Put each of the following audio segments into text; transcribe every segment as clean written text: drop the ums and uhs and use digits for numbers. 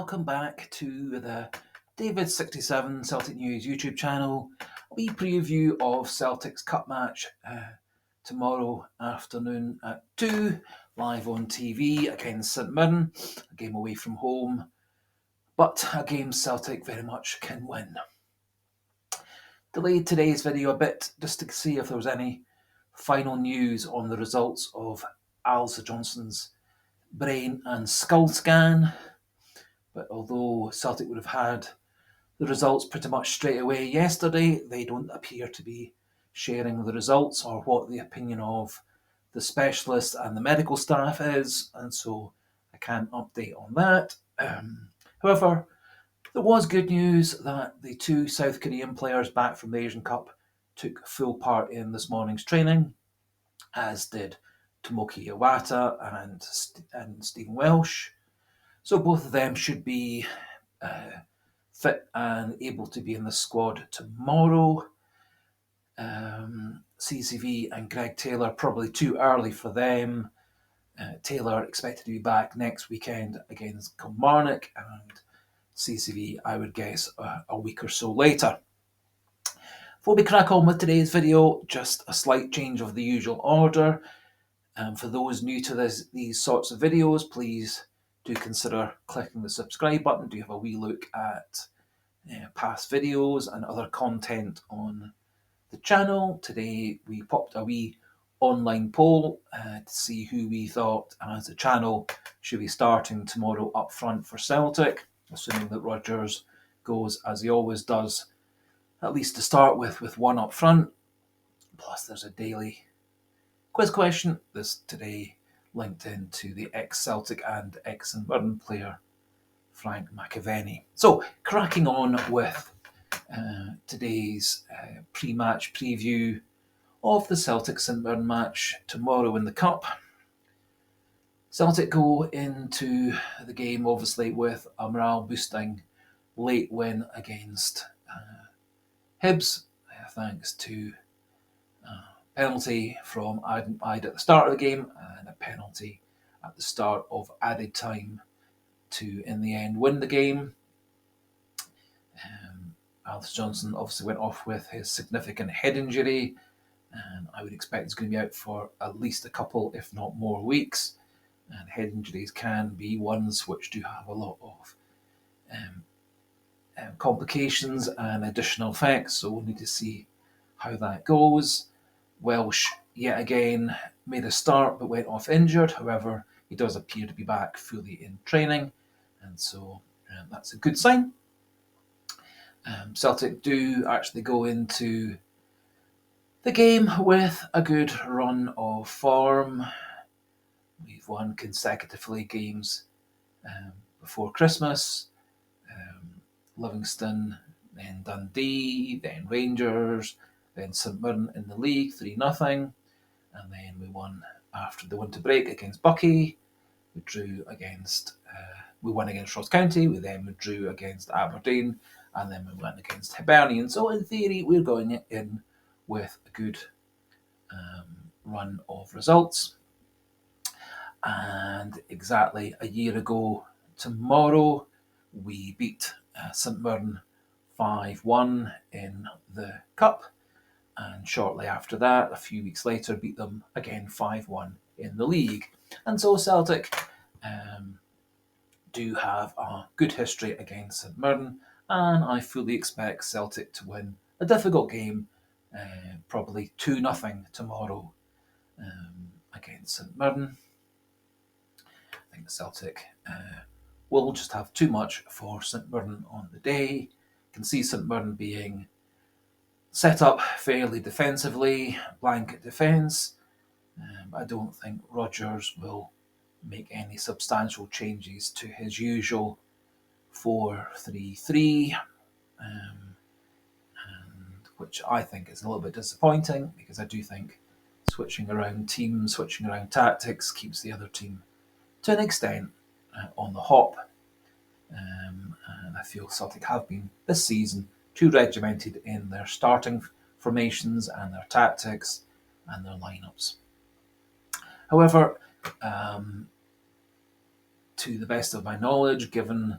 welcome back to the David67 Celtic News YouTube channel. We preview of Celtic's cup match tomorrow afternoon at 2, live on TV against St Mirren, a game away from home, but a game Celtic very much can win. Delayed today's video a bit just to see if there was any final news on the results of Alistair Johnston's brain and skull scan. But although Celtic would have had the results pretty much straight away yesterday, they don't appear to be sharing the results or what the opinion of the specialist and the medical staff is, and so I can't update on that. However, there was good news that the two South Korean players back from the Asian Cup took full part in this morning's training, as did Tomoki Iwata and Stephen Welsh. So both of them should be fit and able to be in the squad tomorrow. CCV and Greg Taylor probably too early for them. Taylor expected to be back next weekend against Kilmarnock, and CCV I would guess a week or so later. Before we crack on with today's video, just a slight change of the usual order. For those new to these sorts of videos, please do consider clicking the subscribe button. Do have a wee look at past videos and other content on the channel. Today we popped a wee online poll to see who we thought as a channel should be starting tomorrow up front for Celtic, assuming that Rodgers goes as he always does, at least to start with one up front. Plus there's a daily quiz question this today linked into the ex-Celtic and ex-St Mirren player Frank McAvenny. So, cracking on with today's pre-match preview of the Celtic-St Mirren match tomorrow in the Cup. Celtic go into the game obviously with a morale-boosting late win against Hibs, thanks to penalty from Idah at the start of the game and a penalty at the start of added time to, in the end, win the game. Alistair Johnston obviously went off with his significant head injury, and I would expect he's going to be out for at least a couple, if not more, weeks. And head injuries can be ones which do have a lot of complications and additional effects, so we'll need to see how that goes. Welsh, yet again, made a start but went off injured. However, he does appear to be back fully in training, and so that's a good sign. Celtic do actually go into the game with a good run of form. We've won consecutively games before Christmas. Livingston, then Dundee, then Rangers, then St Mirren in the league, 3-0. And then we won after the winter break against Buckie. We won against Ross County, we drew against Aberdeen, and then we went against Hibernian. So in theory, we're going in with a good run of results. And exactly a year ago tomorrow, we beat St Mirren 5-1 in the Cup. And shortly after that, a few weeks later, beat them again 5-1 in the league. And so Celtic do have a good history against St Mirren, and I fully expect Celtic to win a difficult game, probably 2-0 tomorrow against St Mirren. I think Celtic will just have too much for St Mirren on the day. You can see St Mirren being set up fairly defensively, blanket defence. I don't think Rodgers will make any substantial changes to his usual 4-3-3, which I think is a little bit disappointing, because I do think switching around teams, switching around tactics keeps the other team to an extent on the hop. And I feel Celtic have been this season too regimented in their starting formations and their tactics and their lineups. However, to the best of my knowledge, given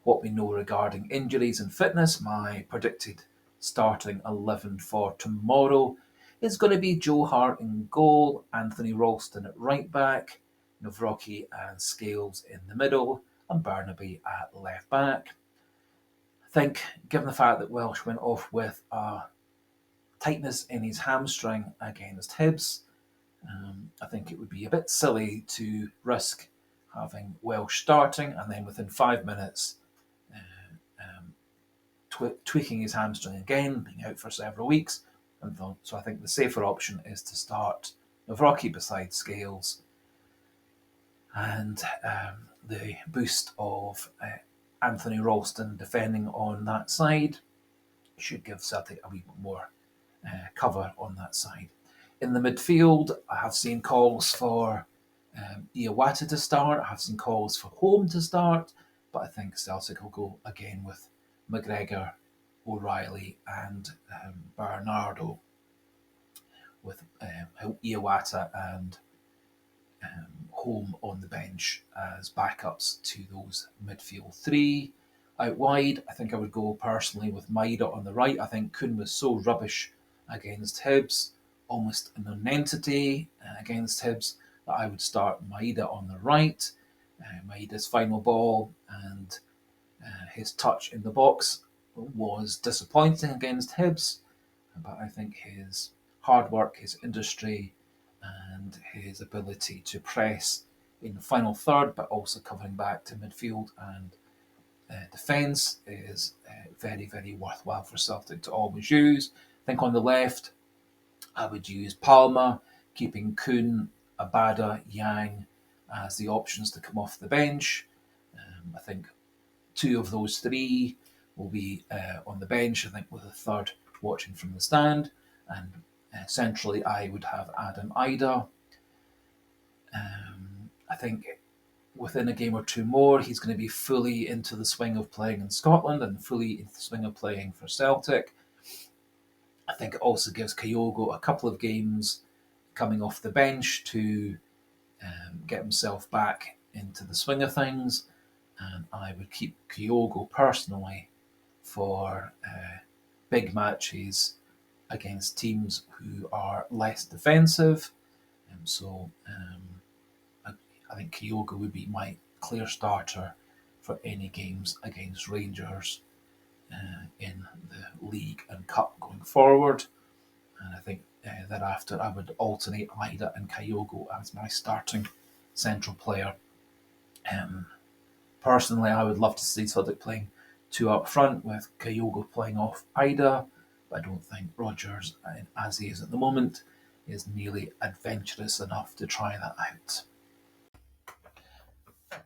what we know regarding injuries and fitness, my predicted starting 11 for tomorrow is going to be Joe Hart in goal, Anthony Ralston at right back, Navrocki and Scales in the middle, and Barnaby at left back. I think, given the fact that Welsh went off with a tightness in his hamstring against Hibs, I think it would be a bit silly to risk having Welsh starting and then within 5 minutes tweaking his hamstring again, being out for several weeks. And so I think the safer option is to start Navrocki beside Scales, and the boost of Anthony Ralston defending on that side should give Celtic a wee bit more cover on that side. In the midfield, I have seen calls for Idah to start. I have seen calls for Home to start, but I think Celtic will go again with McGregor, O'Reilly, and Bernardo, with Idah and Home on the bench as backups to those midfield three. Out wide, I think I would go personally with Idah on the right. I think Kuhn was so rubbish against Hibs, almost a non-entity against Hibs, that I would start Idah on the right. Idah's final ball and his touch in the box was disappointing against Hibs, but I think his hard work, his industry, and his ability to press in the final third, but also covering back to midfield and defence is very, very worthwhile for Celtic to always use. I think on the left, I would use Palma, keeping Kuhn, Abada, Yang as the options to come off the bench. I think two of those three will be on the bench, I think, with a third watching from the stand. And centrally, I would have Adam Idah. I think within a game or two more, he's going to be fully into the swing of playing in Scotland and fully into the swing of playing for Celtic. I think it also gives Kyogo a couple of games coming off the bench to get himself back into the swing of things. And I would keep Kyogo personally for big matches against teams who are less defensive. I think Kyogo would be my clear starter for any games against Rangers in the league and cup going forward. And I think thereafter I would alternate Idah and Kyogo as my starting central player. Personally, I would love to see Celtic playing two up front with Kyogo playing off Idah, but I don't think Rodgers, as he is at the moment, is nearly adventurous enough to try that out.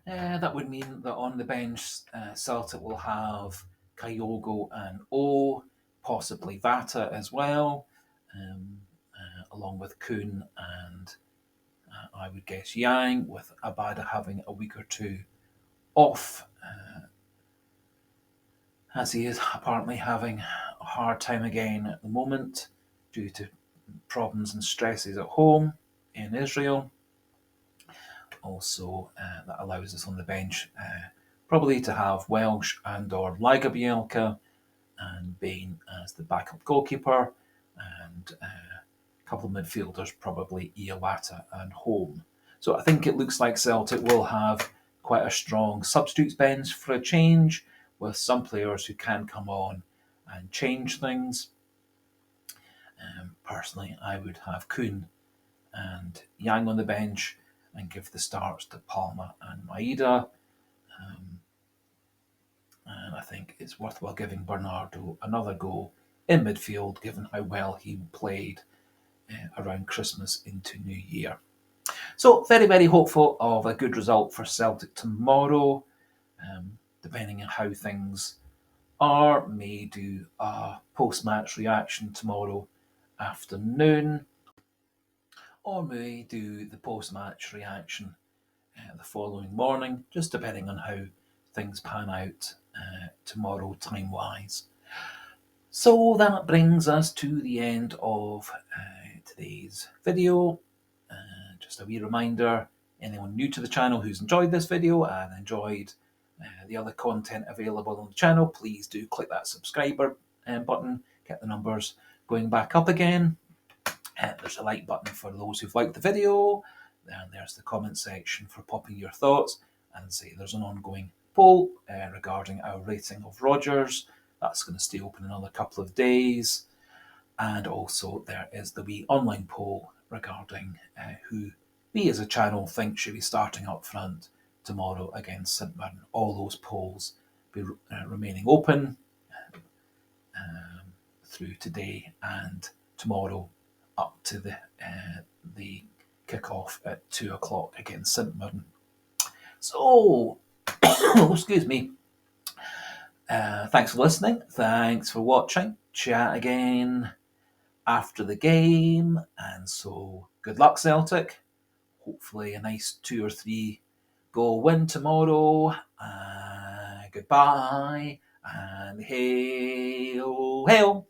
That would mean that on the bench, Celtic will have Kyogo and O, possibly Vata as well, along with Kuhn and I would guess Yang, with Abada having a week or two off, as he is apparently having a hard time again at the moment due to problems and stresses at home in Israel. Also, that allows us on the bench probably to have Welsh and or Lagerbielke and Bain as the backup goalkeeper, and a couple of midfielders, probably Idah and Home. So I think it looks like Celtic will have quite a strong substitutes bench for a change, with some players who can come on and change things. Personally, I would have Kuhn and Yang on the bench and give the starts to Palma and Idah. And I think it's worthwhile giving Bernardo another go in midfield, given how well he played around Christmas into New Year. So very, very hopeful of a good result for Celtic tomorrow. Depending on how things are, may do a post-match reaction tomorrow afternoon, or may do the post-match reaction the following morning, just depending on how things pan out tomorrow time-wise. So that brings us to the end of today's video. Just a wee reminder, anyone new to the channel who's enjoyed this video and enjoyed the other content available on the channel, please do click that subscriber button, get the numbers going back up again. There's a like button for those who've liked the video, and there's the comment section for popping your thoughts, and say there's an ongoing poll regarding our rating of Rodgers. That's going to stay open another couple of days. And also there is the wee online poll regarding who we as a channel think should be starting up front tomorrow against St Mirren. All those polls be remaining open through today and tomorrow up to the kick-off at 2 o'clock against St Mirren. So, excuse me. Thanks for listening. Thanks for watching. Chat again after the game. And so, good luck, Celtic. Hopefully a nice 2 or 3 goal win tomorrow. Goodbye. And hail, hail.